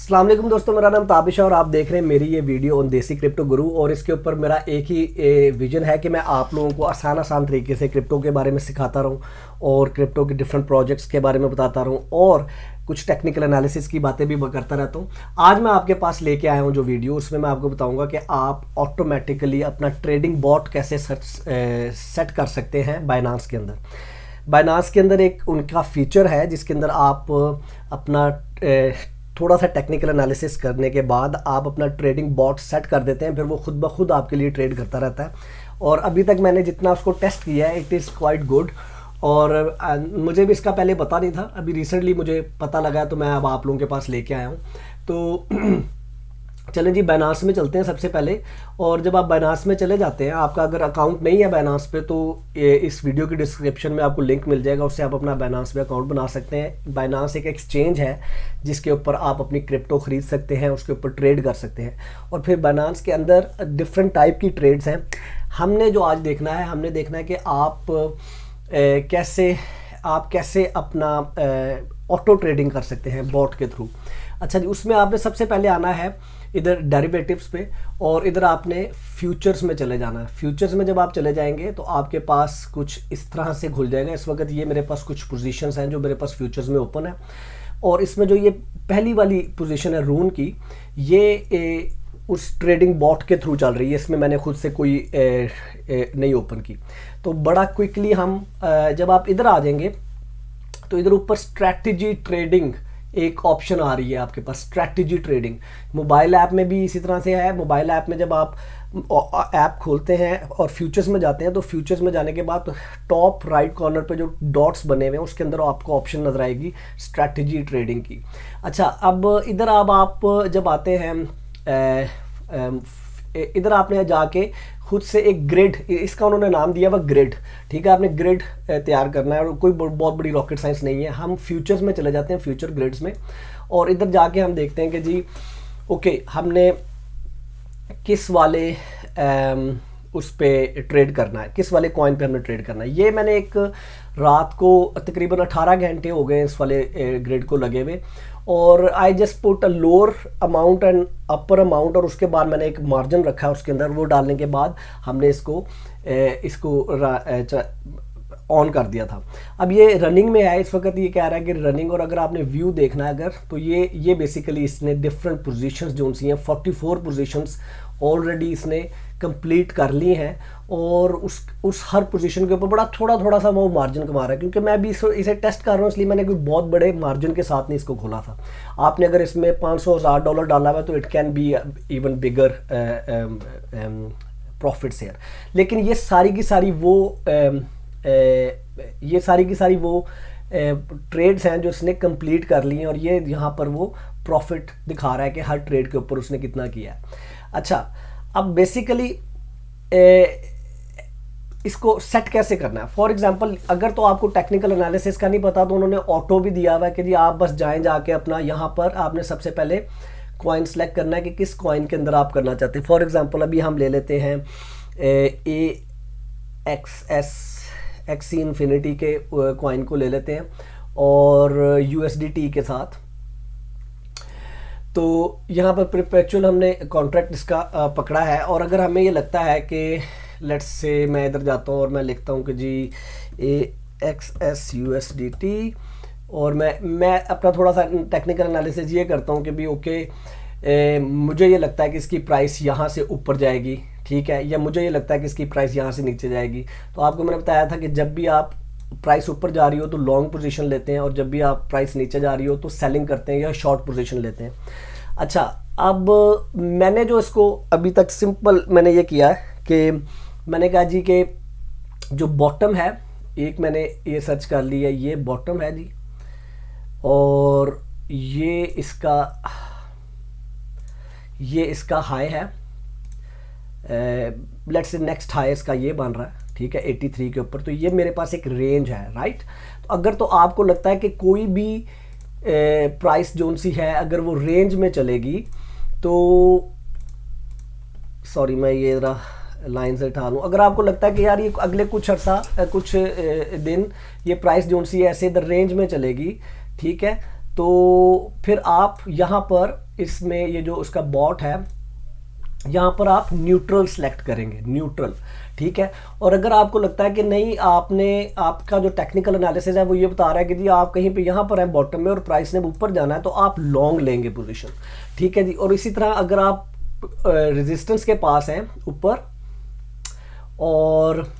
अस्सलाम वालेकुम दोस्तों, मेरा नाम ताबिश है और आप देख रहे हैं मेरी ये वीडियो ऑन देसी क्रिप्टो गुरु। और इसके ऊपर मेरा एक ही विजन है कि मैं आप लोगों को आसान आसान तरीके से क्रिप्टो के बारे में सिखाता रहूं और क्रिप्टो के डिफरेंट प्रोजेक्ट्स के बारे में बताता रहूं और कुछ टेक्निकल एनालिसिस की बातें भी करता रहता हूं। आज मैं आपके पास लेके आया हूं जो वीडियो, उसमें मैं आपको बताऊंगा कि आप ऑटोमेटिकली अपना ट्रेडिंग बॉट कैसे सेट कर सकते हैं बाइनांस के अंदर। बाइनांस के अंदर एक उनका फीचर है जिसके अंदर आप अपना थोड़ा सा टेक्निकल एनालिसिस करने के बाद आप अपना ट्रेडिंग बॉट सेट कर देते हैं, फिर वो खुद ब खुद आपके लिए ट्रेड करता रहता है। और अभी तक मैंने जितना उसको टेस्ट किया है, इट इज़ क्वाइट गुड। और मुझे भी इसका पहले पता नहीं था, अभी रिसेंटली मुझे पता लगा, तो मैं अब आप लोगों के पास लेके आया हूँ। तो चलें जी, बाइनांस में चलते हैं सबसे पहले। और जब आप बाइनांस में चले जाते हैं, आपका अगर अकाउंट नहीं है बाइनांस पे, तो इस वीडियो की डिस्क्रिप्शन में आपको लिंक मिल जाएगा, उससे आप अपना बाइनांस पे अकाउंट बना सकते हैं। बाइनांस एक एक्सचेंज है जिसके ऊपर आप अपनी क्रिप्टो खरीद सकते हैं, उसके ऊपर ट्रेड कर सकते हैं। और फिर बाइनांस के अंदर डिफरेंट टाइप की ट्रेड्स हैं। हमने जो आज देखना है, हमने देखना है कि आप कैसे अपना ऑटो ट्रेडिंग कर सकते हैं बॉट के थ्रू। अच्छा जी, उसमें आपने सबसे पहले आना है इधर डेरिवेटिव्स पे और इधर आपने फ्यूचर्स में चले जाना है। फ्यूचर्स में जब आप चले जाएंगे तो आपके पास कुछ इस तरह से खुल जाएगा। इस वक्त ये मेरे पास कुछ पोजीशंस हैं जो मेरे पास फ्यूचर्स में ओपन है। और इसमें जो ये पहली वाली पोजीशन है रून की, ये उस ट्रेडिंग बॉट के थ्रू चल रही है, इसमें मैंने खुद से कोई नहीं ओपन की। तो बड़ा क्विकली हम जब आप इधर आ जाएंगे तो इधर ऊपर स्ट्रैटेजी ट्रेडिंग एक ऑप्शन आ रही है आपके पास, स्ट्रैटेजी ट्रेडिंग। मोबाइल ऐप में भी इसी तरह से है। मोबाइल ऐप में जब आप ऐप खोलते हैं और फ्यूचर्स में जाते हैं, तो फ्यूचर्स में जाने के बाद टॉप राइट कॉर्नर पे जो डॉट्स बने हुए हैं उसके अंदर आपको ऑप्शन नज़र आएगी स्ट्रैटेजी ट्रेडिंग की। अच्छा, अब इधर अब आप जब आते हैं, इधर आपने जाके खुद से एक ग्रिड, इसका उन्होंने नाम दिया हुआ ग्रिड, ठीक है। आपने ग्रिड तैयार करना है और कोई बहुत बड़ी रॉकेट साइंस नहीं है। हम फ्यूचर्स में चले जाते हैं, फ्यूचर ग्रिड्स में, और इधर जाके हम देखते हैं कि जी ओके, हमने किस वाले उस पे ट्रेड करना है, किस वाले कॉइन पे हमने ट्रेड करना है। ये मैंने एक रात को तकरीबन 18 घंटे हो गए इस वाले ग्रिड को लगे हुए, और I just put a lower amount and upper amount, और उसके बाद मैंने एक मार्जिन रखा है उसके अंदर। वो डालने के बाद हमने इसको ऑन कर दिया था। अब ये रनिंग में है इस वक्त, ये कह रहा है कि रनिंग। और अगर आपने व्यू देखना है अगर, तो ये बेसिकली इसने डिफरेंट पोजीशंस जो सी हैं 44 पोजीशंस ऑलरेडी इसने कंप्लीट कर ली हैं। और उस हर पोजीशन के ऊपर बड़ा थोड़ा सा वो मार्जिन कमा रहा है। क्योंकि मैं भी इसे टेस्ट कर रहा हूँ, इसलिए मैंने कोई बहुत बड़े मार्जिन के साथ नहीं इसको खोला था। आपने अगर इसमें $500,000 डाला हुआ है तो it can be even bigger profits here. लेकिन ये सारी की सारी वो ट्रेड्स हैं जो इसने कंप्लीट कर ली हैं, और ये यहाँ पर वो प्रॉफिट दिखा रहा है कि हर ट्रेड के ऊपर उसने कितना किया है। अच्छा, अब बेसिकली इसको सेट कैसे करना है। फॉर एग्जांपल, अगर तो आपको टेक्निकल एनालिसिस का नहीं पता, तो उन्होंने ऑटो भी दिया हुआ है कि जी आप बस जाके अपना यहाँ पर आपने सबसे पहले कॉइन सेलेक्ट करना है कि किस कॉइन के अंदर आप करना चाहते हैं। फॉर एग्जांपल अभी हम ले लेते हैं एक्सी इन्फिनिटी के कॉइन को ले लेते हैं और USDT के साथ। तो यहाँ पर परपेचुअल हमने कॉन्ट्रैक्ट इसका पकड़ा है। और अगर हमें ये लगता है कि लेट्स से मैं इधर जाता हूँ और मैं लिखता हूँ कि जी AXS USDT, और मैं अपना थोड़ा सा टेक्निकल एनालिसिस ये करता हूँ कि भी ओके, मुझे ये लगता है कि इसकी प्राइस यहाँ से ऊपर जाएगी, ठीक है, या मुझे ये लगता है कि इसकी प्राइस यहाँ से नीचे जाएगी। तो आपको मैंने बताया था कि जब भी आप प्राइस ऊपर जा रही हो तो लॉन्ग पोजीशन लेते हैं, और जब भी आप प्राइस नीचे जा रही हो तो सेलिंग करते हैं या शॉर्ट पोजीशन लेते हैं। अच्छा, अब मैंने जो इसको अभी तक सिंपल मैंने ये किया है कि मैंने कहा जी कि जो बॉटम है, एक मैंने ये सर्च कर लिया, ये बॉटम है जी, और ये इसका हाई है। लेट्स से नेक्स्ट हाई इसका ये बन रहा है, ठीक है, 83 के ऊपर। तो ये मेरे पास एक रेंज है, राइट। तो अगर तो आपको लगता है कि कोई भी प्राइस जोन सी है अगर वो रेंज में चलेगी, तो सॉरी मैं ये जरा लाइन से उठा लूँ। अगर आपको लगता है कि यार ये अगले कुछ दिन ये प्राइस जोन सी ऐसे इधर रेंज में चलेगी, ठीक है, तो फिर आप यहाँ पर इसमें ये जो उसका बॉट है, यहाँ पर आप न्यूट्रल सेलेक्ट करेंगे, न्यूट्रल, ठीक है। और अगर आपको लगता है कि नहीं, आपका जो टेक्निकल एनालिसिस है वो ये बता रहा है कि जी आप कहीं पे यहाँ पर हैं बॉटम में और प्राइस ने ऊपर जाना है, तो आप लॉन्ग लेंगे पोजीशन, ठीक है जी। और इसी तरह अगर आप रेजिस्टेंस के पास हैं ऊपर, और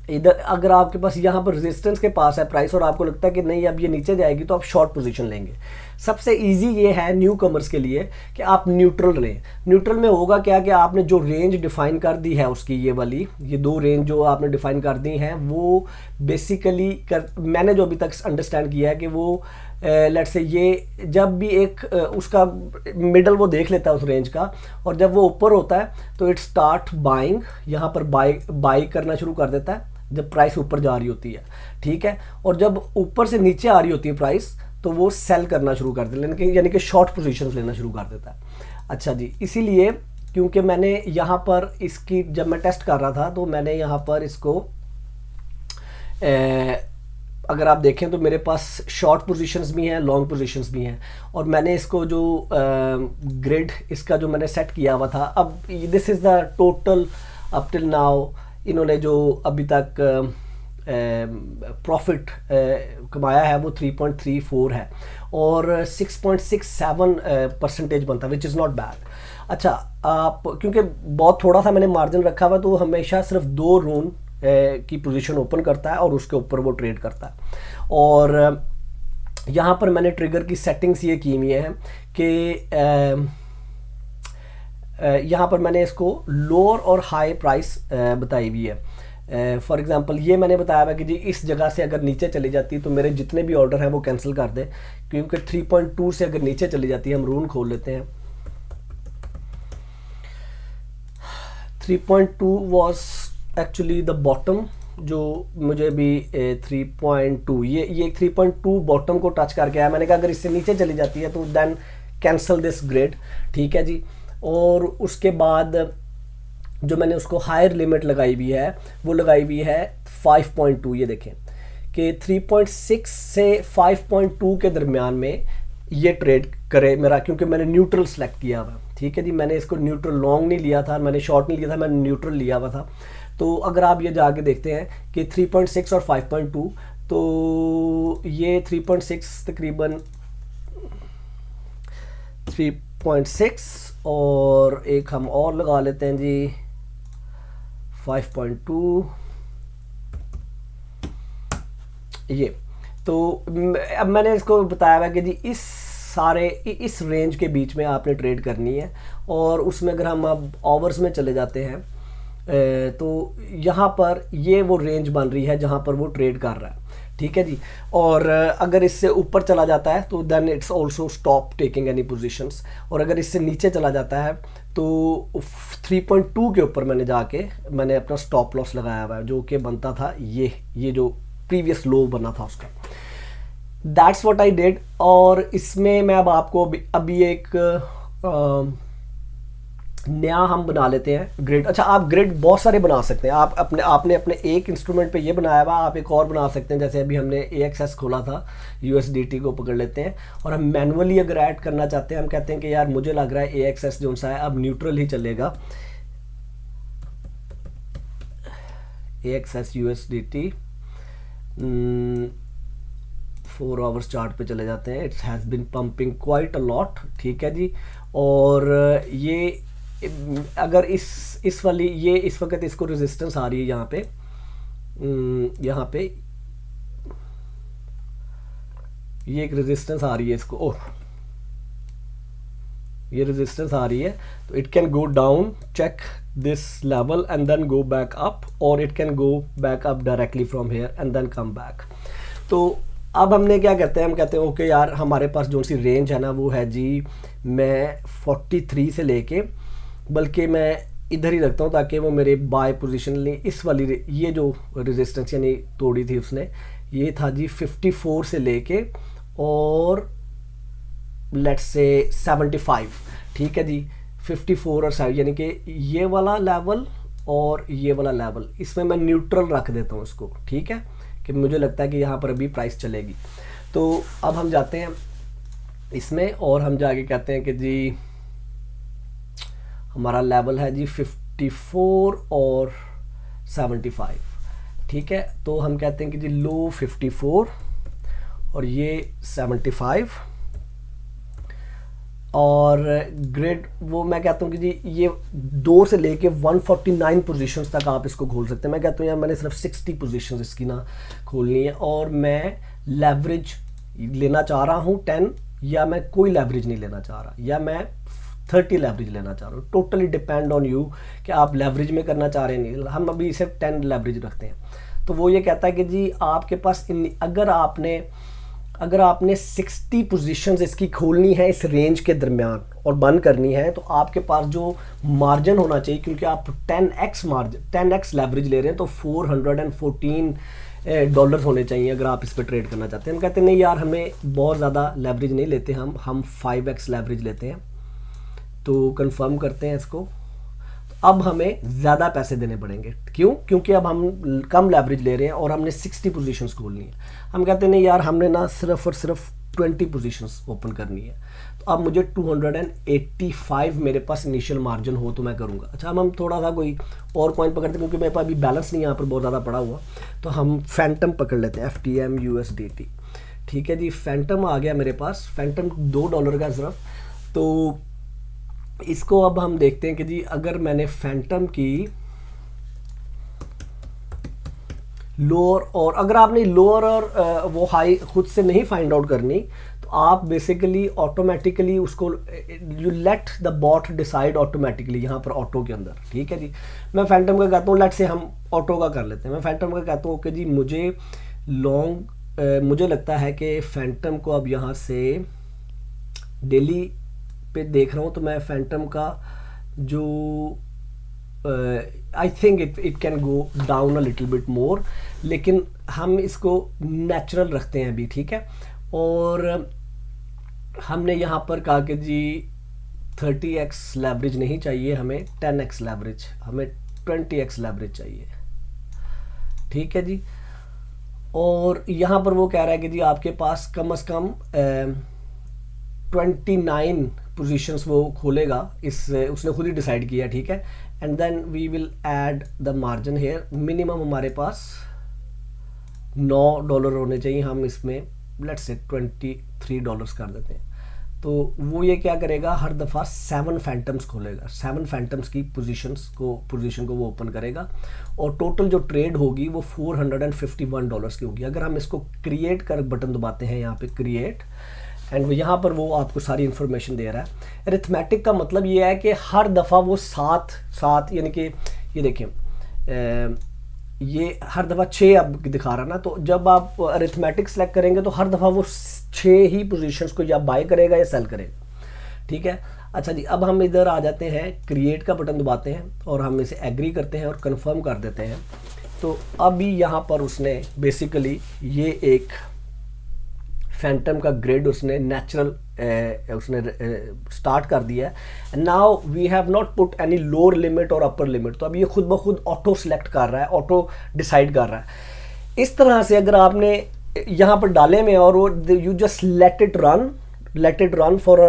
इधर अगर आपके पास यहाँ पर रेजिस्टेंस के पास है प्राइस और आपको लगता है कि नहीं अब ये नीचे जाएगी, तो आप शॉर्ट पोजीशन लेंगे। सबसे इजी ये है न्यू कमर्स के लिए कि आप न्यूट्रल लें। न्यूट्रल में होगा क्या कि आपने जो रेंज डिफाइन कर दी है उसकी, ये वाली, ये दो रेंज जो आपने डिफाइन कर दी हैं, वो बेसिकली मैंने जो अभी तक अंडरस्टैंड किया है कि वो लेट्स से ये जब भी एक उसका मिडल वो देख लेता है उस रेंज का, और जब वो ऊपर होता है तो इट स्टार्ट बाइंग, यहाँ पर बाई करना शुरू कर देता है जब प्राइस ऊपर जा रही होती है, ठीक है। और जब ऊपर से नीचे आ रही होती है प्राइस, तो वो सेल करना शुरू कर देता है, यानी कि शॉर्ट पोजीशंस लेना शुरू कर देता है। अच्छा जी, इसीलिए क्योंकि मैंने यहाँ पर इसकी जब मैं टेस्ट कर रहा था तो मैंने यहाँ पर इसको अगर आप देखें तो मेरे पास शॉर्ट पोजीशंस भी हैं, लॉन्ग पोजीशंस भी हैं, और मैंने इसको जो ग्रिड इसका जो मैंने सेट किया हुआ था, अब this is the total up till now इन्होंने जो अभी तक प्रॉफिट कमाया है वो 3.34 है और 6.67% बनता है, विच इज़ नॉट बैड। अच्छा, आप क्योंकि बहुत थोड़ा सा मैंने मार्जिन रखा हुआ, तो हमेशा सिर्फ 2 रून की पोजीशन ओपन करता है और उसके ऊपर वो ट्रेड करता है। और यहाँ पर मैंने ट्रिगर की सेटिंग्स ये की हुई हैं कि यहाँ पर मैंने इसको लोअर और हाई प्राइस बताई हुई है। फॉर एग्जांपल ये मैंने बताया हुआ कि जी इस जगह से अगर नीचे चली जाती है तो मेरे जितने भी ऑर्डर हैं वो कैंसिल कर दे, क्योंकि 3.2 से अगर नीचे चली जाती है, हम रून खोल लेते हैं, 3.2 वॉज एक्चुअली द बॉटम, जो मुझे भी 3.2 ये 3.2 बॉटम को टच करके आया। मैंने कहा अगर इससे नीचे चली जाती है तो देन कैंसिल दिस ग्रेड, ठीक है जी। और उसके बाद जो मैंने उसको हायर लिमिट लगाई हुई है वो लगाई हुई है 5.2। ये देखें कि 3.6 से 5.2 के दरमियान में ये ट्रेड करे मेरा, क्योंकि मैंने न्यूट्रल सेलेक्ट किया हुआ, ठीक है जी। मैंने इसको न्यूट्रल लॉन्ग नहीं लिया था, मैंने शॉर्ट नहीं लिया था, मैंने न्यूट्रल लिया हुआ था। तो अगर आप ये जाके देखते हैं कि 3.6 और 5.2, तो ये 3.6 तकरीबन 3.6 और एक हम और लगा लेते हैं जी 5.2, ये। तो अब मैंने इसको बताया हुआ कि जी इस रेंज के बीच में आपने ट्रेड करनी है। और उसमें अगर हम अब आवर्स में चले जाते हैं तो यहाँ पर ये वो रेंज बन रही है जहाँ पर वो ट्रेड कर रहा है, ठीक है जी। और अगर इससे ऊपर चला जाता है तो then it's also stop taking any positions, और अगर इससे नीचे चला जाता है तो 3.2 के ऊपर मैंने अपना स्टॉप लॉस लगाया हुआ है, जो कि बनता था ये जो प्रीवियस लो बना था उसका। That's what I did. और इसमें मैं अब आपको अभी एक नया हम बना लेते हैं ग्रिड। अच्छा, आप ग्रिड बहुत सारे बना सकते हैं, आपने अपने एक इंस्ट्रूमेंट पे ये बनाया हुआ, आप एक और बना सकते हैं। जैसे अभी हमने AXS खोला था, USDT को पकड़ लेते हैं और हम मैनुअली अगर ऐड करना चाहते हैं, हम कहते हैं कि यार मुझे लग रहा है AXS जो सा है अब न्यूट्रल ही चलेगा। AXS USDT 4 आवर्स चार्ट पे चले जाते हैं, it has been pumping quite a lot, ठीक है जी। और ये अगर इस वाली ये इस वक्त इसको रेजिस्टेंस आ रही है यहाँ पे ये एक रेजिस्टेंस आ रही है इसको, ओह ये रेजिस्टेंस आ रही है, तो it can go down, check this level and then go back up, और it can go back up directly from here and then come back. तो अब हमने क्या कहते हैं, हम कहते हैं ओके यार हमारे पास जो सी रेंज है ना वो है जी, मैं 43 से लेके, बल्कि मैं इधर ही रखता हूँ ताकि वो मेरे बाय पोजीशन ले। इस वाली ये जो रेजिस्टेंस यानी तोड़ी थी उसने, ये था जी 54 से लेके और लेट्स से 75, ठीक है जी। 54 और 7 यानी कि ये वाला लेवल और ये वाला लेवल, इसमें मैं न्यूट्रल रख देता हूँ इसको, ठीक है, कि मुझे लगता है कि यहाँ पर अभी प्राइस चलेगी। तो अब हम जाते हैं इसमें और हम जाके कहते हैं कि जी हमारा लेवल है जी 54 और 75, ठीक है। तो हम कहते हैं कि जी लो 54 और ये 75 और ग्रिड वो मैं कहता हूँ कि जी ये 2 से लेके 149 पोजीशंस तक आप इसको खोल सकते हैं। मैं कहता हूँ यार मैंने सिर्फ 60 पोजीशंस इसकी ना खोलनी है और मैं लेवरेज लेना चाह रहा हूँ 10, या मैं कोई लेवरेज नहीं लेना चाह रहा, या मैं 30 लेवरेज लेना चाह रहा हूँ। टोटली डिपेंड ऑन यू कि आप लेवरेज में करना चाह रहे हैं नहीं। हम अभी सिर्फ 10 लेवरेज रखते हैं। तो वो ये कहता है कि जी आपके पास अगर आपने 60 पोजीशंस इसकी खोलनी है इस रेंज के दरमियान और बंद करनी है, तो आपके पास जो मार्जिन होना चाहिए, क्योंकि आप 10x लेवरेज ले रहे हैं, तो $414 होने चाहिए अगर आप इस पर ट्रेड करना चाहते हैं। हम कहते हैं नहीं यार हमें बहुत ज़्यादा लेवरेज नहीं लेते, हम 5x लेवरेज लेते हैं। तो कंफर्म करते हैं इसको। अब हमें ज़्यादा पैसे देने पड़ेंगे, क्यों? क्योंकि अब हम कम लेवरेज ले रहे हैं और हमने 60 पोजीशंस खोलनी है। हम कहते हैं नहीं यार हमने ना सिर्फ और सिर्फ 20 पोजीशंस ओपन करनी है। तो अब मुझे 285 मेरे पास इनिशियल मार्जिन हो तो मैं करूँगा। अच्छा हम थोड़ा सा कोई और कॉइन पकड़ते हैं, क्योंकि मेरे पास अभी बैलेंस नहीं यहाँ पर बहुत ज़्यादा पड़ा हुआ, तो हम फैंटम पकड़ लेते हैं, FTM USDT। ठीक है जी, फैंटम आ गया मेरे पास, फैंटम $2 का सिर्फ। तो इसको अब हम देखते हैं कि जी अगर मैंने फैंटम की लोअर, और अगर आपने लोअर और वो हाई खुद से नहीं फाइंड आउट करनी, तो आप बेसिकली ऑटोमेटिकली उसको you let the bot decide automatically यहाँ पर ऑटो के अंदर। ठीक है जी, मैं फैंटम का कहता हूँ, लेट से हम ऑटो का कर लेते हैं। मैं फैंटम का कहता हूँ कि जी मुझे मुझे लगता है कि फैंटम को अब यहाँ से डेली पे देख रहा हूँ, तो मैं फैंटम का जो I think it can go down a little bit more, लेकिन हम इसको नेचुरल रखते हैं अभी। ठीक है, और हमने यहाँ पर कहा कि जी 30x लेवरेज नहीं चाहिए, हमें 10x लेवरेज, हमें 20x लेवरेज चाहिए। ठीक है जी, और यहाँ पर वो कह रहा है कि जी आपके पास कम से कम 29 पोजीशंस वो खोलेगा, उसने खुद ही डिसाइड किया। ठीक है, and then we will add the margin here. Minimum हमारे पास $9 होने चाहिए, हम इसमें लेट्स से $23 कर देते हैं। तो वो ये क्या करेगा, हर दफ़ा 7 फैंटम्स खोलेगा, 7 फैंटम्स की पोजीशन को वो ओपन करेगा, और टोटल जो ट्रेड होगी वो $451 की होगी। अगर हम इसको क्रिएट कर बटन दबाते हैं यहाँ पे क्रिएट, एंड यहाँ पर वो आपको सारी इन्फॉर्मेशन दे रहा है। अरिथमेटिक का मतलब ये है कि हर दफ़ा वो सात यानी कि ये देखें ये हर दफ़ा 6 अब दिखा रहा ना, तो जब आप अरिथमेटिक सेलेक्ट करेंगे तो हर दफ़ा वो 6 ही पोजीशंस को या बाय करेगा या सेल करेगा। ठीक है, अच्छा जी, अब हम इधर आ जाते हैं, क्रिएट का बटन दबाते हैं और हम इसे एग्री करते हैं और कंफर्म कर देते हैं। तो अभी यहाँ पर उसने बेसिकली ये एक फैंटम का ग्रिड उसने नेचुरल उसने स्टार्ट कर दिया है। Now we have not put any lower limit और अपर लिमिट, तो अब ये खुद ब खुद ऑटो सेलेक्ट कर रहा है, ऑटो डिसाइड कर रहा है। इस तरह से अगर आपने यहाँ पर डाले में और वो you just let it run for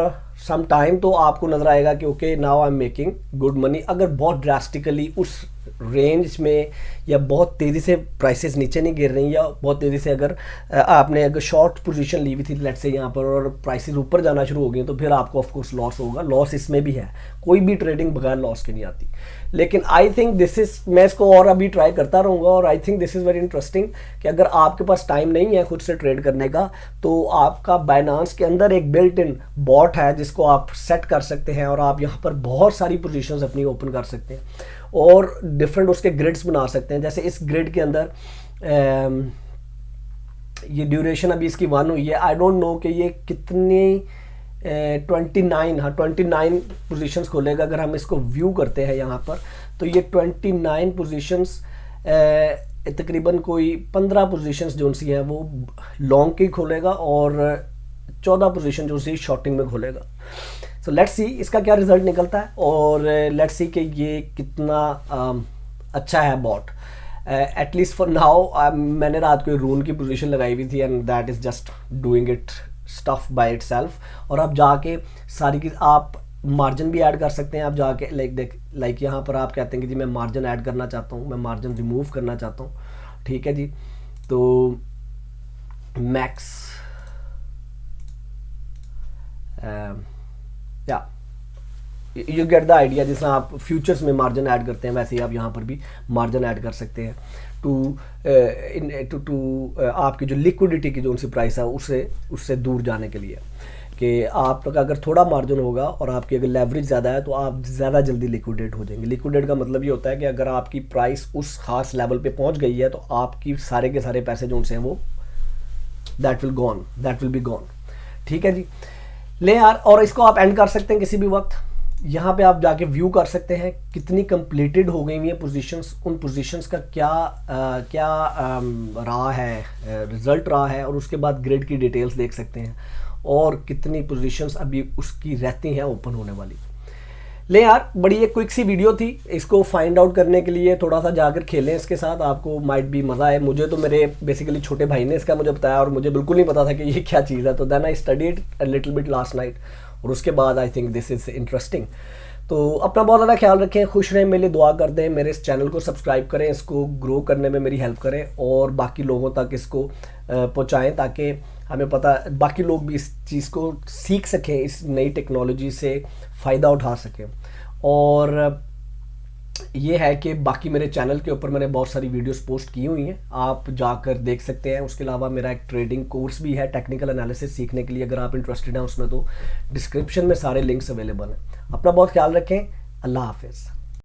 some time, तो आपको नजर आएगा कि okay now I am making good money. अगर बहुत ड्रास्टिकली उस रेंज में या बहुत तेज़ी से प्राइसेस नीचे नहीं गिर रही, या बहुत तेज़ी से अगर आपने अगर शॉर्ट पोजीशन ली हुई थी लेट्स से यहाँ पर और प्राइसेस ऊपर जाना शुरू हो गई, तो फिर आपको ऑफ कोर्स लॉस होगा। लॉस इसमें भी है, कोई भी ट्रेडिंग बगैर लॉस के नहीं आती। लेकिन आई थिंक दिस इज़, मैं इसको और अभी ट्राई करता रहूँगा, और आई think this is very interesting कि अगर आपके पास टाइम नहीं है खुद से ट्रेड करने का, तो आपका बाइनांस के अंदर एक बिल्ट इन बॉट है जिसको आप सेट कर सकते हैं, और आप यहाँ पर बहुत सारी पोजीशंस अपनी ओपन कर सकते हैं और डिफरेंट उसके ग्रिड्स बना सकते हैं। जैसे इस ग्रिड के अंदर ये ड्यूरेशन अभी इसकी 1 हुई है, आई डोंट नो कि ये कितनी 29 पोजीशंस खोलेगा। अगर हम इसको व्यू करते हैं यहाँ पर, तो ये 29 पोजीशंस तकरीबन कोई 15 पोजीशंस जो सी हैं वो लॉन्ग की खोलेगा और 14 पोजीशन जो सी शॉर्टिंग में खोलेगा। सो लेट्स सी इसका क्या रिजल्ट निकलता है, और लेट्स सी कि ये कितना अच्छा है बॉट। एटलीस्ट फॉर नाउ मैंने रात को रून की पोजीशन लगाई हुई थी and that is just doing it stuff by itself. और आप जाके सारी की आप मार्जिन भी ऐड कर सकते हैं। आप जाके लाइक यहाँ पर आप कहते हैं कि जी मैं मार्जिन ऐड करना चाहता हूँ, मैं मार्जिन रिमूव करना चाहता हूँ, ठीक है जी। तो मैक्स या यू गेट द आइडिया। जिस तरह आप फ्यूचर्स में मार्जिन ऐड करते हैं वैसे ही आप यहाँ पर भी मार्जिन ऐड कर सकते हैं टू आपकी जो लिक्विडिटी की जो उनसी प्राइस है उससे दूर जाने के लिए, कि आपका अगर थोड़ा मार्जिन होगा और आपकी अगर लेवरेज ज़्यादा है तो आप ज़्यादा जल्दी लिक्विडेट हो जाएंगे। लिक्विडेट का मतलब ये होता है कि अगर आपकी प्राइस उस खास लेवल पे पहुंच गई है तो आपकी सारे के सारे पैसे जो उनसे हैं वो दैट विल बी गॉन, ठीक है जी। ले यार, और इसको आप एंड कर सकते हैं किसी भी वक्त। यहाँ पे आप जाके व्यू कर सकते हैं कितनी कंप्लीटेड हो गई हुई हैं पोजीशंस, उन पोजीशंस का क्या रहा है, रिजल्ट रहा है, और उसके बाद ग्रिड की डिटेल्स देख सकते हैं और कितनी पोजीशंस अभी उसकी रहती हैं ओपन होने वाली। ले यार, बड़ी एक क्विक सी वीडियो थी, इसको फाइंड आउट करने के लिए थोड़ा सा जाकर खेलें इसके साथ, आपको माइट भी मज़ा आए। मुझे तो मेरे बेसिकली छोटे भाई ने इसका मुझे बताया और मुझे बिल्कुल नहीं पता था कि ये क्या चीज़ है। तो then I studied a little bit last night और उसके बाद I think this is interesting. तो अपना बहुत ज़्यादा ख्याल रखें, खुश रहें, मेरे लिए दुआ कर दें, मेरे इस चैनल को सब्सक्राइब करें, इसको ग्रो करने में मेरी हेल्प करें और बाकी लोगों तक इसको पहुँचाएँ ताकि हमें पता बाकी लोग भी इस चीज़ को सीख सकें, इस नई टेक्नोलॉजी से फ़ायदा उठा सकें। और ये है कि बाकी मेरे चैनल के ऊपर मैंने बहुत सारी वीडियोस पोस्ट की हुई हैं, आप जाकर देख सकते हैं। उसके अलावा मेरा एक ट्रेडिंग कोर्स भी है टेक्निकल एनालिसिस सीखने के लिए, अगर आप इंटरेस्टेड हैं उसमें तो डिस्क्रिप्शन में सारे लिंक्स अवेलेबल हैं। अपना बहुत ख्याल रखें, अल्लाह हाफिज़।